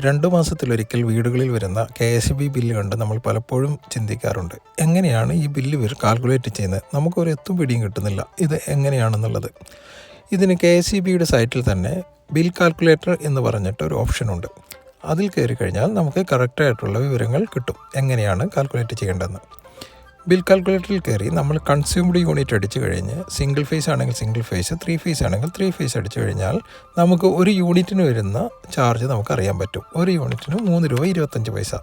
2 മാസത്തിലൊരിക്കൽ വീടുകളിൽ വരുന്ന KSB ബില്ല് കണ്ട് നമ്മൾ പലപ്പോഴും ചിന്തിക്കാറുണ്ട്. എങ്ങനെയാണ് ഈ ബില്ല് ഇവർ കാൽക്കുലേറ്റ് ചെയ്യുന്നത്? നമുക്കൊരു എത്തും പിടിയും കിട്ടുന്നില്ല ഇത് എങ്ങനെയാണെന്നുള്ളത്. ഇതിന് KSEBയുടെ സൈറ്റിൽ തന്നെ ബിൽ കാൽക്കുലേറ്റർ എന്ന് പറഞ്ഞിട്ട് ഒരു ഓപ്ഷനുണ്ട്. അതിൽ കയറി കഴിഞ്ഞാൽ നമുക്ക് കറക്റ്റായിട്ടുള്ള വിവരങ്ങൾ കിട്ടും എങ്ങനെയാണ് കാൽക്കുലേറ്റ് ചെയ്യേണ്ടതെന്ന്. ബിൽ കാൽക്കുലേറ്ററിൽ കയറി നമ്മൾ കൺസ്യൂംഡ് യൂണിറ്റ് അടിച്ചു കഴിഞ്ഞ് സിംഗിൾ ഫേസ് ആണെങ്കിൽ സിംഗിൾ ഫേസ്, 3 ഫേസ് ആണെങ്കിൽ 3 ഫേസ് അടിച്ചു കഴിഞ്ഞാൽ നമുക്ക് ഒരു യൂണിറ്റിന് വരുന്ന ചാർജ് നമുക്കറിയാൻ പറ്റും. ഒരു യൂണിറ്റിന് 3 രൂപ 25 പൈസ.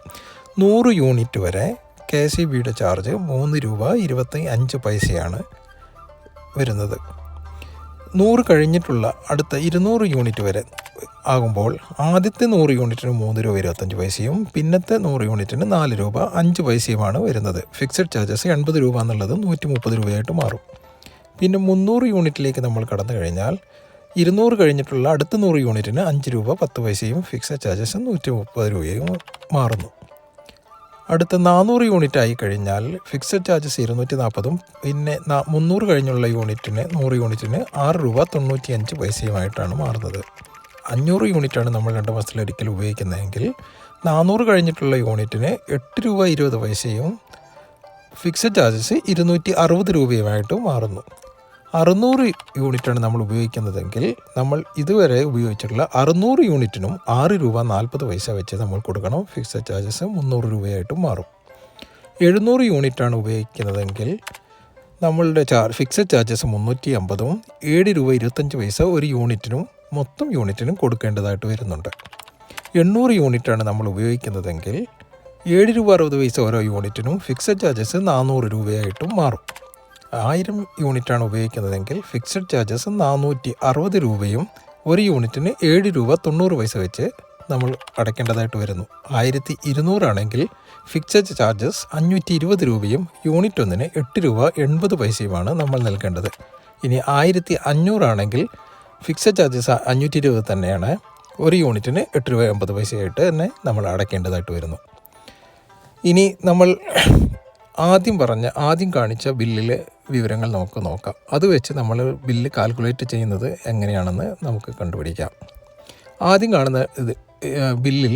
100 യൂണിറ്റ് വരെ KSEBയുടെ ചാർജ് 3 രൂപ 25 പൈസയാണ് വരുന്നത്. 100 കഴിഞ്ഞിട്ടുള്ള അടുത്ത 200 യൂണിറ്റ് വരെ ആകുമ്പോൾ ആദ്യത്തെ 100 യൂണിറ്റിന് 3 രൂപ 25 പൈസയും പിന്നത്തെ 100 യൂണിറ്റിന് 4 രൂപ 5 പൈസയുമാണ് വരുന്നത്. ഫിക്സഡ് ചാർജസ് 80 രൂപ എന്നുള്ളത് 130 രൂപയായിട്ട് മാറും. പിന്നെ 300 യൂണിറ്റിലേക്ക് നമ്മൾ കടന്നു കഴിഞ്ഞാൽ 200 കഴിഞ്ഞിട്ടുള്ള അടുത്ത 100 യൂണിറ്റിന് 5 രൂപ 10 പൈസയും ഫിക്സഡ് ചാർജസ് 130 രൂപയും മാറുന്നു. അടുത്ത 400 യൂണിറ്റ് ആയി കഴിഞ്ഞാൽ ഫിക്സഡ് ചാർജസ് 240ഉം പിന്നെ 300 കഴിഞ്ഞുള്ള യൂണിറ്റിന് 100 യൂണിറ്റിന് 6 രൂപ 95 പൈസയുമായിട്ടാണ് മാറുന്നത്. 500 യൂണിറ്റാണ് നമ്മൾ 2 മാസത്തിലൊരിക്കൽ ഉപയോഗിക്കുന്നതെങ്കിൽ 400 കഴിഞ്ഞിട്ടുള്ള യൂണിറ്റിന് 8 രൂപ 20 പൈസയും ഫിക്സഡ് ചാർജസ് 260 രൂപയുമായിട്ട് മാറുന്നു. 600 യൂണിറ്റാണ് നമ്മൾ ഉപയോഗിക്കുന്നതെങ്കിൽ നമ്മൾ ഇതുവരെ ഉപയോഗിച്ചിട്ടുള്ള 600 യൂണിറ്റിനും 6 രൂപ 40 പൈസ വെച്ച് നമ്മൾ കൊടുക്കണം. ഫിക്സഡ് ചാർജസ് 300 രൂപയായിട്ട് മാറും. 700 യൂണിറ്റാണ് ഉപയോഗിക്കുന്നതെങ്കിൽ നമ്മളുടെ ഫിക്സഡ് ചാർജസ് 350ഉം 7 രൂപ 25 പൈസ ഒരു യൂണിറ്റിനും മൊത്തം യൂണിറ്റിനും കൊടുക്കേണ്ടതായിട്ട് വരുന്നുണ്ട്. 800 യൂണിറ്റാണ് നമ്മൾ ഉപയോഗിക്കുന്നതെങ്കിൽ 7 രൂപ 60 പൈസ ഓരോ യൂണിറ്റിനും ഫിക്സഡ് ചാർജസ് 400 രൂപയായിട്ടും മാറും. 1000 യൂണിറ്റാണ് ഉപയോഗിക്കുന്നതെങ്കിൽ ഫിക്സഡ് ചാർജസ് 460 രൂപയും ഒരു യൂണിറ്റിന് 7 രൂപ 90 പൈസ വെച്ച് നമ്മൾ അടയ്ക്കേണ്ടതായിട്ട് വരുന്നു. 1200 ആണെങ്കിൽ ഫിക്സഡ് ചാർജസ് 520 രൂപയും യൂണിറ്റ് ഒന്നിന് 8 രൂപ 80 പൈസയുമാണ് നമ്മൾ നൽകേണ്ടത്. ഇനി 1500 ആണെങ്കിൽ ഫിക്സഡ് ചാർജസ് 520 തന്നെയാണ്, ഒരു യൂണിറ്റിന് 8 രൂപ 80 പൈസയായിട്ട് തന്നെ നമ്മൾ അടയ്ക്കേണ്ടതായിട്ട് വരുന്നു. ഇനി നമ്മൾ ആദ്യം കാണിച്ച ബില്ലിലെ വിവരങ്ങൾ നമുക്ക് നോക്കാം. അത് വെച്ച് നമ്മൾ ബില്ല് കാൽക്കുലേറ്റ് ചെയ്യുന്നത് എങ്ങനെയാണെന്ന് നമുക്ക് കണ്ടുപിടിക്കാം. ആദ്യം കാണുന്ന ബില്ലിൽ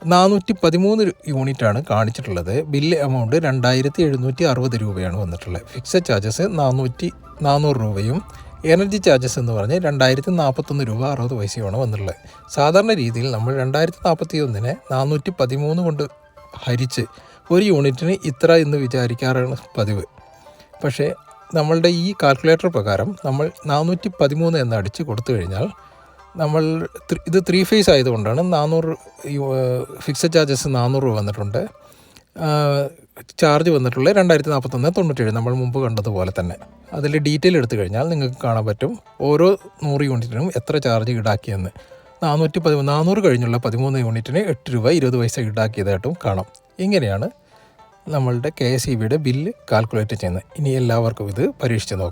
413 യൂണിറ്റാണ് കാണിച്ചിട്ടുള്ളത്. ബില്ല് എമൗണ്ട് 2760 രൂപയാണ് വന്നിട്ടുള്ളത്. ഫിക്സഡ് ചാർജസ് 400 രൂപയും എനർജി ചാർജസ് എന്ന് പറഞ്ഞ് 2041 രൂപ 60 പൈസയുമാണ് വന്നിട്ടുള്ളത്. സാധാരണ രീതിയിൽ നമ്മൾ 2041നെ 413 കൊണ്ട് ഹരിച്ച് ഒരു യൂണിറ്റിന് ഇത്ര എന്ന് വിചാരിക്കാറാണ് പതിവ്. പക്ഷേ നമ്മളുടെ ഈ കാൽക്കുലേറ്റർ പ്രകാരം നമ്മൾ 413 എന്ന് അടിച്ച് കൊടുത്തു കഴിഞ്ഞാൽ ഇത് 3 ഫേസ് ആയതുകൊണ്ടാണ് 400 ഫിക്സഡ് ചാർജസ് 400 രൂപ വന്നിട്ടുണ്ട്. ചാർജ് വന്നിട്ടുള്ളത് 2041.97 നമ്മൾ മുമ്പ് കണ്ടതുപോലെ തന്നെ. അതിൽ ഡീറ്റെയിൽ എടുത്തു കഴിഞ്ഞാൽ നിങ്ങൾക്ക് കാണാൻ പറ്റും ഓരോ 100 യൂണിറ്റിനും എത്ര ചാർജ് ഈടാക്കിയെന്ന്. 400 കഴിഞ്ഞുള്ള 13 യൂണിറ്റിന് 8 രൂപ 20 പൈസ ഈടാക്കിയതായിട്ടും കാണാം. ഇങ്ങനെയാണ് നമ്മളുടെ KSEBയുടെ ബില്ല് കാൽക്കുലേറ്റ് ചെയ്യുന്നത്. ഇനി എല്ലാവർക്കും ഇത് പരീക്ഷിച്ച് നോക്കാം.